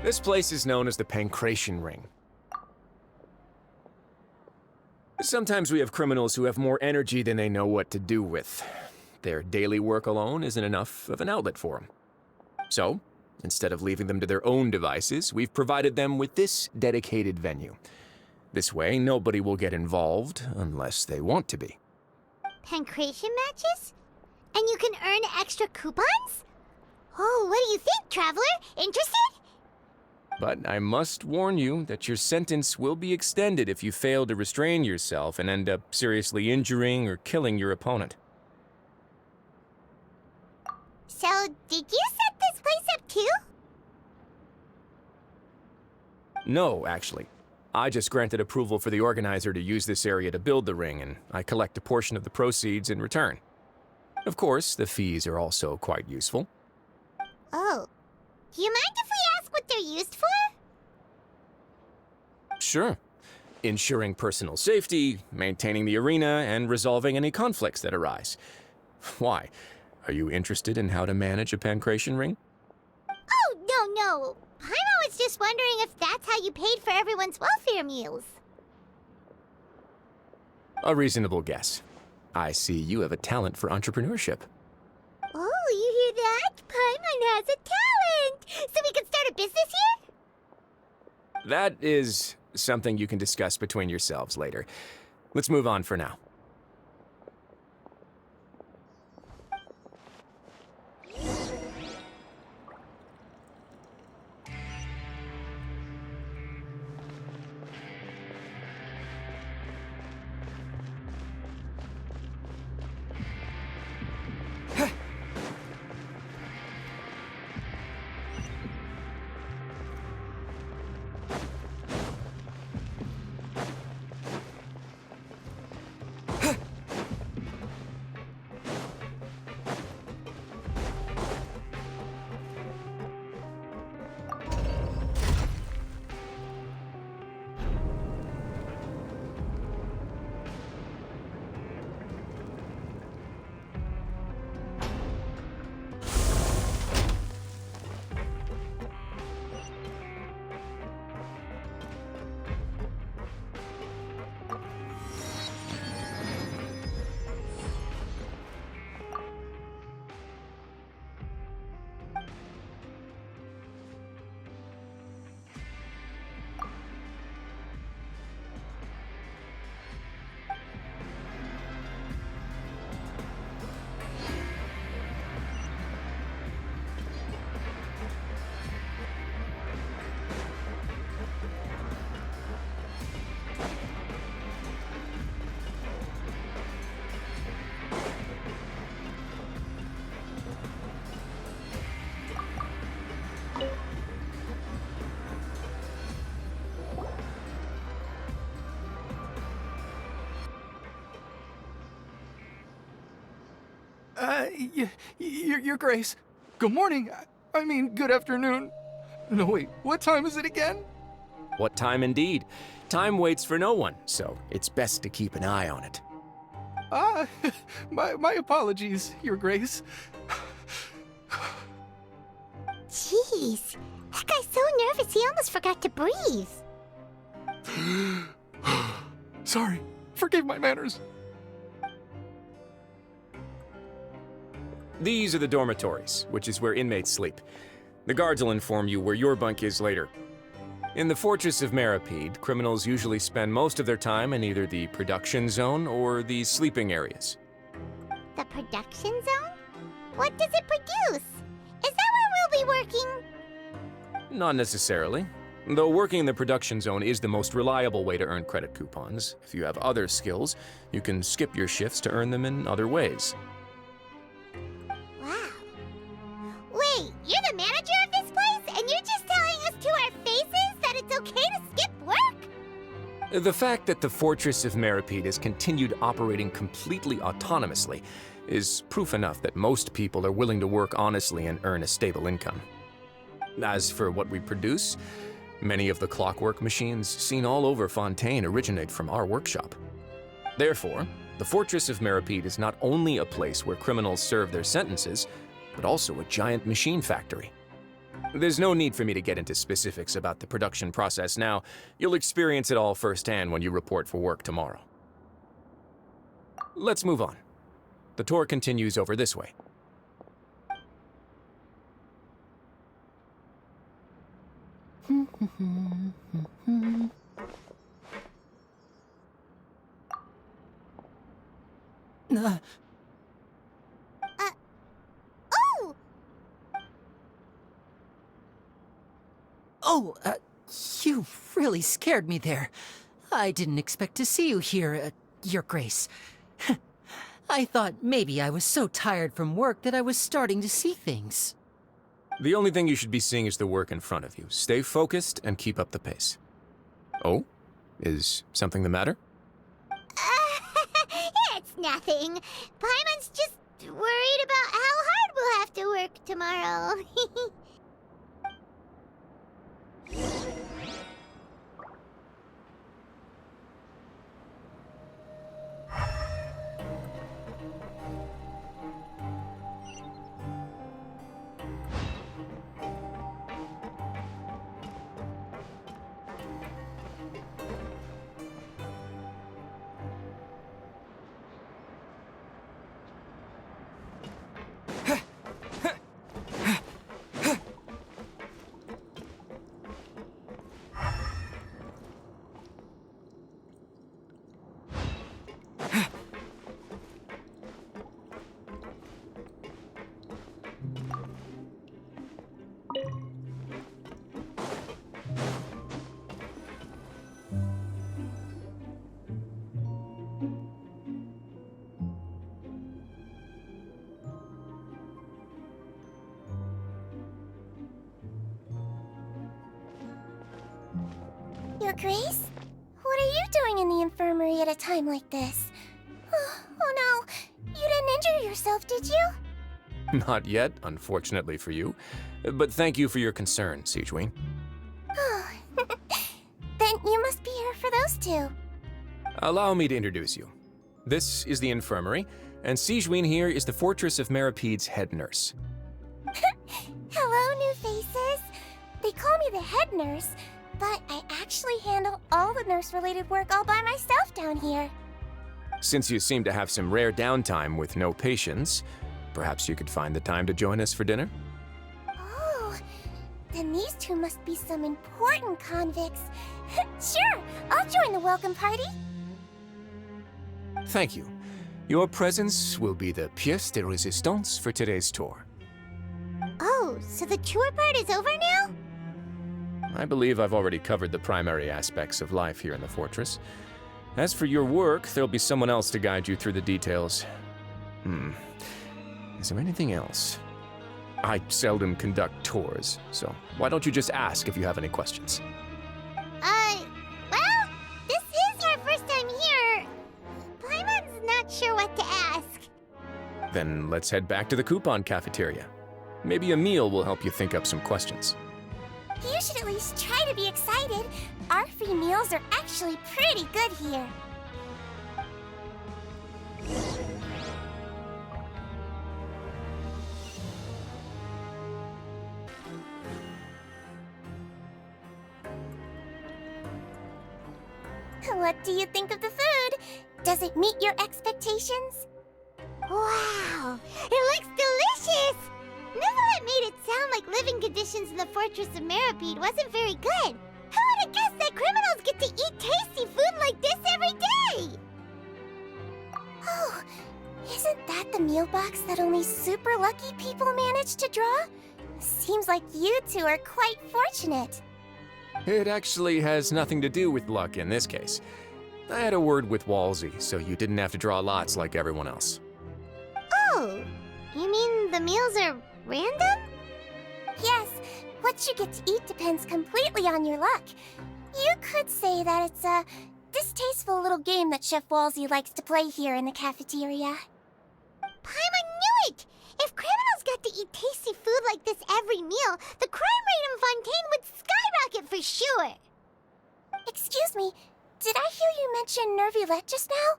This place is known as the Pancration Ring. Sometimes we have criminals who have more energy than they know what to do with. Their daily work alone isn't enough of an outlet for them. So, instead of leaving them to their own devices, we've provided them with this dedicated venue. This way, nobody will get involved unless they want to be. Pancration matches? And you can earn extra coupons? Oh, what do you think, Traveler? Interested? But I must warn you that your sentence will be extended if you fail to restrain yourself and end up seriously injuring or killing your opponent. So, did you set this place up too? No, actually. I just granted approval for the organizer to use this area to build the ring, and I collect a portion of the proceeds in return. Of course, the fees are also quite useful. Oh. Do you mind if we ask what they're used for? Sure. Ensuring personal safety, maintaining the arena, and resolving any conflicts that arise. Why? Are you interested in how to manage a pancration ring? Oh, no. Paimon was just wondering if that's how you paid for everyone's welfare meals. A reasonable guess. I see you have a talent for entrepreneurship. Oh, you hear that? Paimon has a talent! So we can start a business here? That is something you can discuss between yourselves later. Let's move on for now. Your Grace. Good morning. I mean, good afternoon. No, wait, what time is it again? What time indeed? Time waits for no one, so it's best to keep an eye on it. My apologies, Your Grace. Jeez, that guy's so nervous he almost forgot to breathe. Sorry, forgive my manners. These are the dormitories, which is where inmates sleep. The guards will inform you where your bunk is later. In the Fortress of Meropide, criminals usually spend most of their time in either the production zone or the sleeping areas. The production zone? What does it produce? Is that where we'll be working? Not necessarily. Though working in the production zone is the most reliable way to earn credit coupons, if you have other skills, you can skip your shifts to earn them in other ways. Wow. Wait, you're the manager of this place, and you're just telling us to our faces that it's okay to skip work? The fact that the Fortress of Meropide has continued operating completely autonomously is proof enough that most people are willing to work honestly and earn a stable income. As for what we produce, many of the clockwork machines seen all over Fontaine originate from our workshop. Therefore, the Fortress of Meropide is not only a place where criminals serve their sentences, but also a giant machine factory. There's no need for me to get into specifics about the production process now. You'll experience it all firsthand when you report for work tomorrow. Let's move on. The tour continues over this way. Oh! Oh, you really scared me there. I didn't expect to see you here, Your Grace. I thought maybe I was so tired from work that I was starting to see things. The only thing you should be seeing is the work in front of you. Stay focused and keep up the pace. Oh? Is something the matter? It's nothing. Paimon's just worried about how hard we'll have to work tomorrow. Your Grace? What are you doing in the infirmary at a time like this? Oh no, you didn't injure yourself, did you? Not yet, unfortunately for you. But thank you for your concern, Sigewinne. Then you must be here for those two. Allow me to introduce you. This is the infirmary, and Sigewinne here is the Fortress of Meropede's head nurse. Hello, new faces. They call me the head nurse, but I actually handle all the nurse-related work all by myself down here. Since you seem to have some rare downtime with no patients, perhaps you could find the time to join us for dinner? Oh, then these two must be some important convicts. Sure, I'll join the welcome party. Thank you. Your presence will be the pièce de résistance for today's tour. Oh, so the tour part is over now? I believe I've already covered the primary aspects of life here in the fortress. As for your work, there'll be someone else to guide you through the details. Is there anything else? I seldom conduct tours, so why don't you just ask if you have any questions? Well, this is our first time here. Paimon's not sure what to ask. Then let's head back to the coupon cafeteria. Maybe a meal will help you think up some questions. You should at least try to be excited. Our free meals are actually pretty good here. What do you think of the food? Does it meet your expectations? Wow, it looks delicious! Neverlet made it sound like living conditions in the Fortress of Meripede wasn't very good. Who would have guessed that criminals get to eat tasty food like this every day? Oh, isn't that the meal box that only super lucky people manage to draw? Seems like you two are quite fortunate. It actually has nothing to do with luck in this case. I had a word with Walsey, so you didn't have to draw lots like everyone else. Oh, you mean the meals are random? Yes, what you get to eat depends completely on your luck. You could say that it's a distasteful little game that Chef Walsey likes to play here in the cafeteria. Paimon knew it! If criminals got to eat tasty food like this every meal, the crime rate in Fontaine would skyrocket for sure! Excuse me, did I hear you mention Nervulette just now?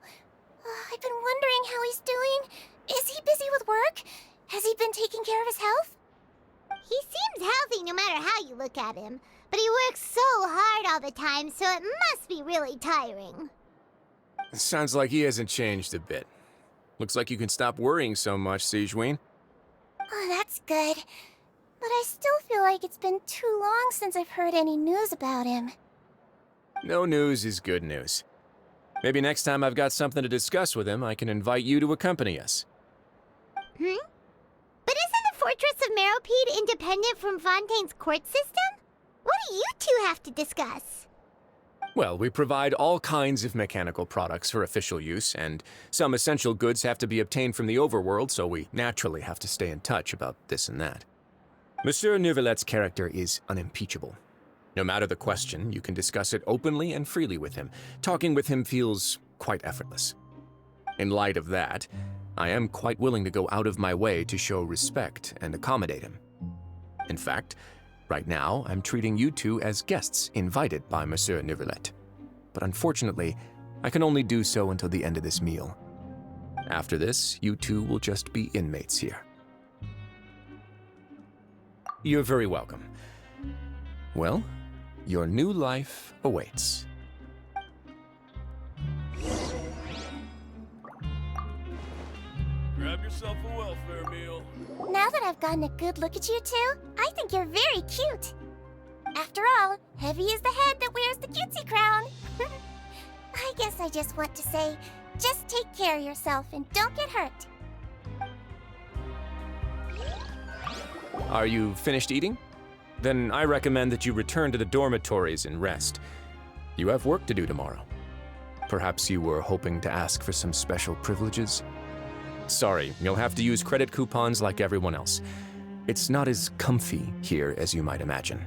I've been wondering how he's doing. Is he busy with work? Has he been taking care of his health? He seems healthy no matter how you look at him, but he works so hard all the time, so it must be really tiring. Sounds like he hasn't changed a bit. Looks like you can stop worrying so much, Sigewinne. Oh, that's good. But I still feel like it's been too long since I've heard any news about him. No news is good news. Maybe next time I've got something to discuss with him, I can invite you to accompany us. But isn't the Fortress of Meropide independent from Fontaine's court system? What do you two have to discuss? Well, we provide all kinds of mechanical products for official use, and some essential goods have to be obtained from the overworld, so we naturally have to stay in touch about this and that. Monsieur Neuvillette's character is unimpeachable. No matter the question, you can discuss it openly and freely with him. Talking with him feels quite effortless. In light of that, I am quite willing to go out of my way to show respect and accommodate him. In fact, right now, I'm treating you two as guests invited by Monsieur Neuvillette. But unfortunately, I can only do so until the end of this meal. After this, you two will just be inmates here. You're very welcome. Well, your new life awaits. Grab yourself a welfare meal. Now that I've gotten a good look at you two, I think you're very cute. After all, Heavy is the head that wears the cutesy crown. I guess I just want to say, just take care of yourself and don't get hurt. Are you finished eating? Then I recommend that you return to the dormitories and rest. You have work to do tomorrow. Perhaps you were hoping to ask for some special privileges? Sorry, you'll have to use credit coupons like everyone else. It's not as comfy here as you might imagine.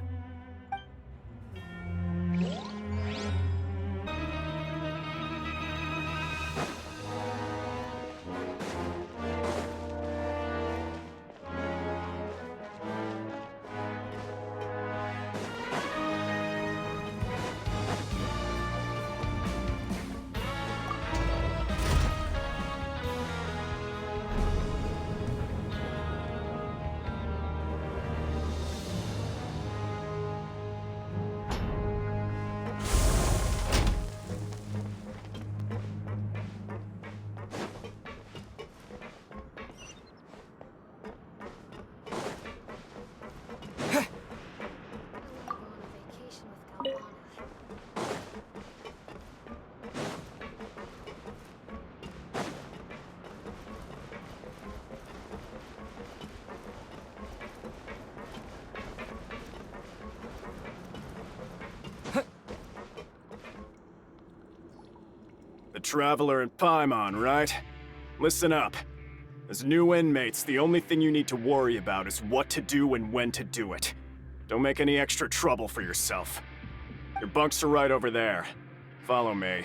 The Traveler and Paimon, right? Listen up. As new inmates, the only thing you need to worry about is what to do and when to do it. Don't make any extra trouble for yourself. Your bunks are right over there. Follow me.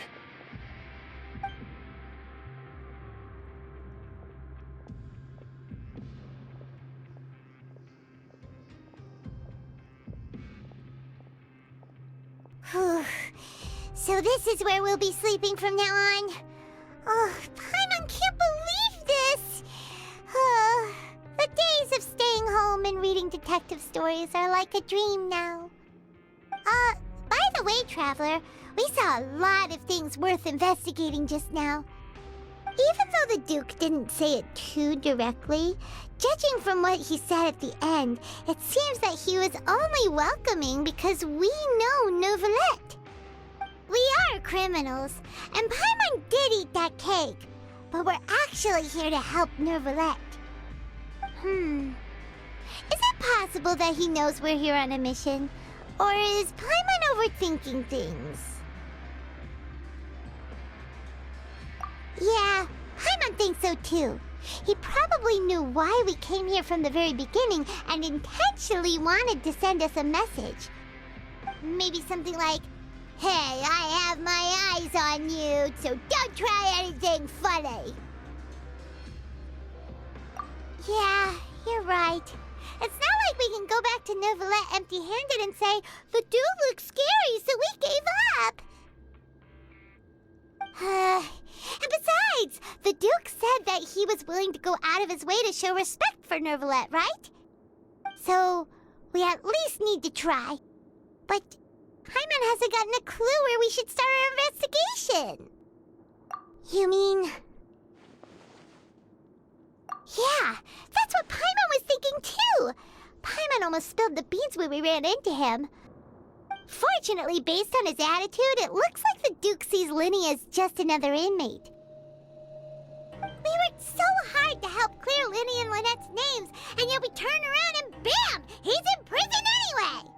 Whew. So this is where we'll be sleeping from now on. Oh, Paimon can't believe this! The days of staying home and reading detective stories are like a dream now. By the way, Traveler, we saw a lot of things worth investigating just now. Even though the Duke didn't say it too directly, judging from what he said at the end, it seems that he was only welcoming because we know Neuvillette. We are criminals, and Paimon did eat that cake, but we're actually here to help Neuvillette. Is it possible that he knows we're here on a mission? Or is Paimon overthinking things? Yeah, Paimon thinks so too. He probably knew why we came here from the very beginning and intentionally wanted to send us a message. Maybe something like, "Hey, I have my eyes on you, so don't try anything funny." Yeah, you're right. It's not like we can go back to Neuvillette empty-handed and say, "The dude looks scary, so we gave up." And besides, the Duke said that he was willing to go out of his way to show respect for Neuvillette, right? So, we at least need to try. But Paimon hasn't gotten a clue where we should start our investigation. You mean... Yeah, that's what Paimon was thinking too! Paimon almost spilled the beans when we ran into him. Fortunately, based on his attitude, it looks like the Duke sees Linny as just another inmate. We worked so hard to help clear Linny and Lynette's names, and yet we turn around and bam! He's in prison anyway!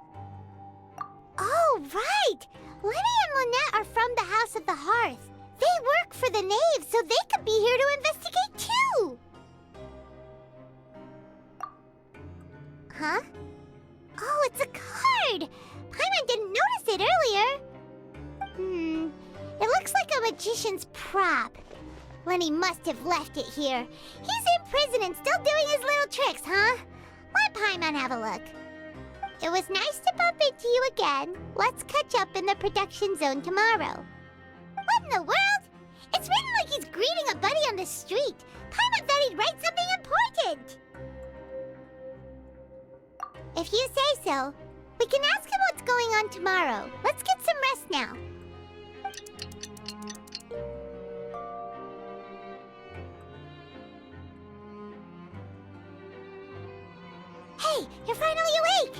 Oh, right! Linny and Lynette are from the House of the Hearth. They work for the Knave, so they could be here to investigate too! Huh? Oh, it's a card! Paimon didn't notice it earlier. It looks like a magician's prop. Lenny must have left it here. He's in prison and still doing his little tricks, huh? Let Paimon have a look. It was nice to bump into you again. Let's catch up in the production zone tomorrow. What in the world? It's written like he's greeting a buddy on the street. Paimon thought he'd write something important. If you say so, we can ask him what's going on tomorrow. Let's get some rest now. Hey, you're finally awake!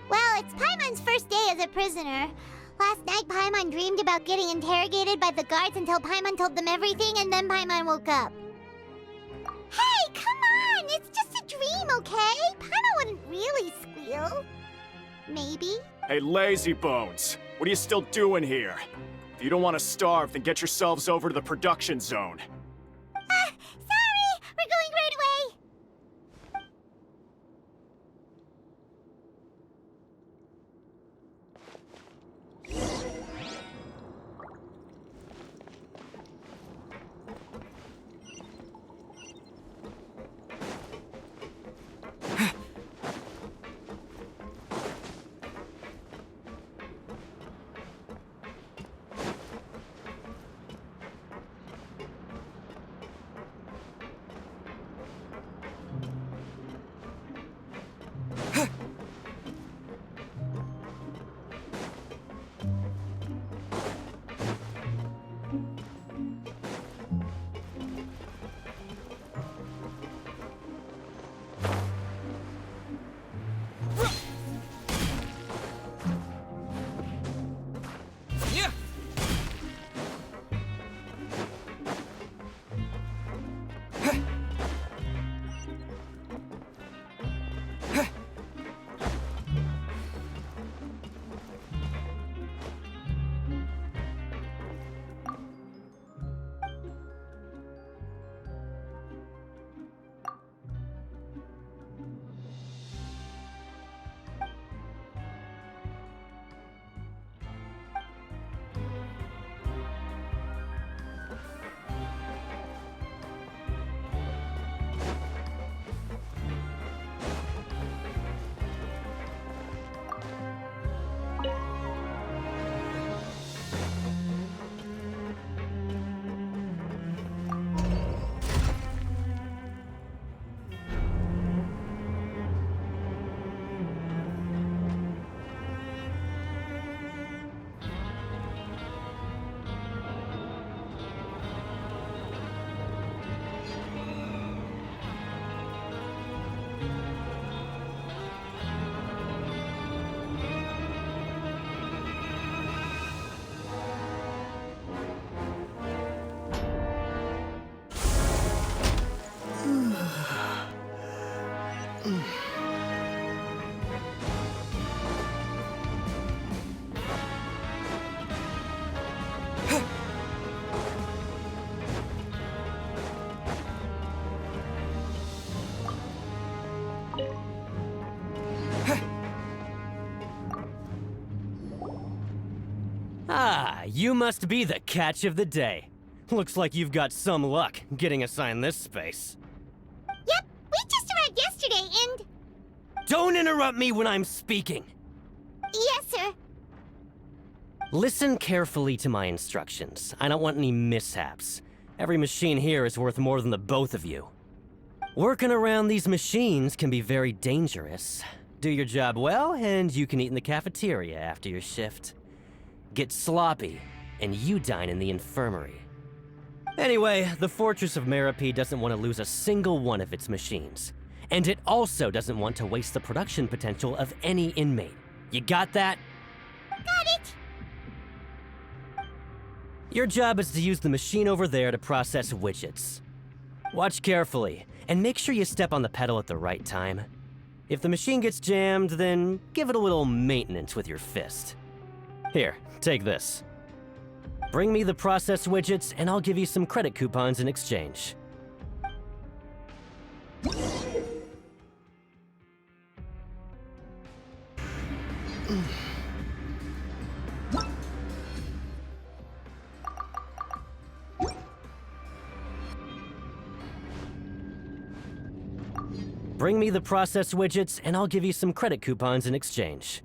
Well, it's Paimon's first day as a prisoner. Last night, Paimon dreamed about getting interrogated by the guards until Paimon told them everything, and then Paimon woke up. Hey, come on! It's just a dream, okay? Paimon wouldn't really squeal. Maybe? Hey, lazy bones! What are you still doing here? If you don't want to starve, then get yourselves over to the production zone. Sorry! We're going right away! Ah, you must be the catch of the day. Looks like you've got some luck getting assigned this space. Yep, we just arrived yesterday and... Don't interrupt me when I'm speaking! Yes, sir. Listen carefully to my instructions. I don't want any mishaps. Every machine here is worth more than the both of you. Working around these machines can be very dangerous. Do your job well, and you can eat in the cafeteria after your shift. Get sloppy, and you dine in the infirmary. Anyway, the Fortress of Meropide doesn't want to lose a single one of its machines. And it also doesn't want to waste the production potential of any inmate. You got that? Got it! Your job is to use the machine over there to process widgets. Watch carefully, and make sure you step on the pedal at the right time. If the machine gets jammed, then give it a little maintenance with your fist. Here, take this. Bring me the processed widgets, and I'll give you some credit coupons in exchange. Bring me the processed widgets, and I'll give you some credit coupons in exchange.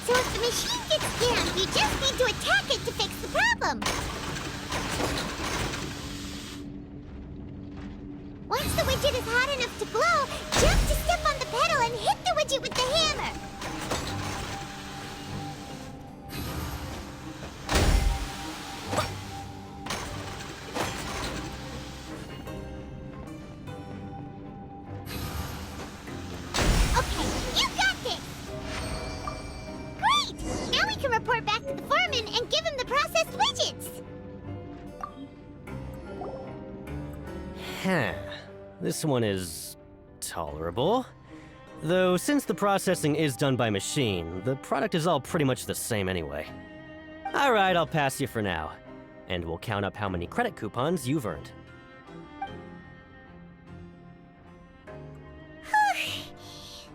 So if the machine gets jammed, you just need to attack it to fix the problem. Once the widget is hot enough to glow, jump to step on the pedal and hit the widget with the hammer. Okay, you got this! Great! Now we can report back to the foreman and give him the processed widgets! Huh. This one is tolerable. Though since the processing is done by machine, the product is all pretty much the same anyway. Alright, I'll pass you for now. And we'll count up how many credit coupons you've earned.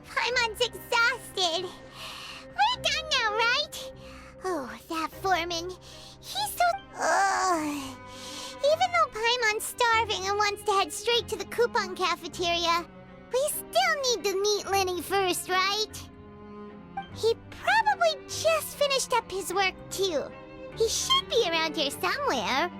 Paimon's exhausted. We're done now, right? Oh, that foreman. He's so... Ugh. Even though Paimon's starving and wants to head straight to the coupon cafeteria, we still need to meet Lenny first, right? He probably just finished up his work, too. He should be around here somewhere.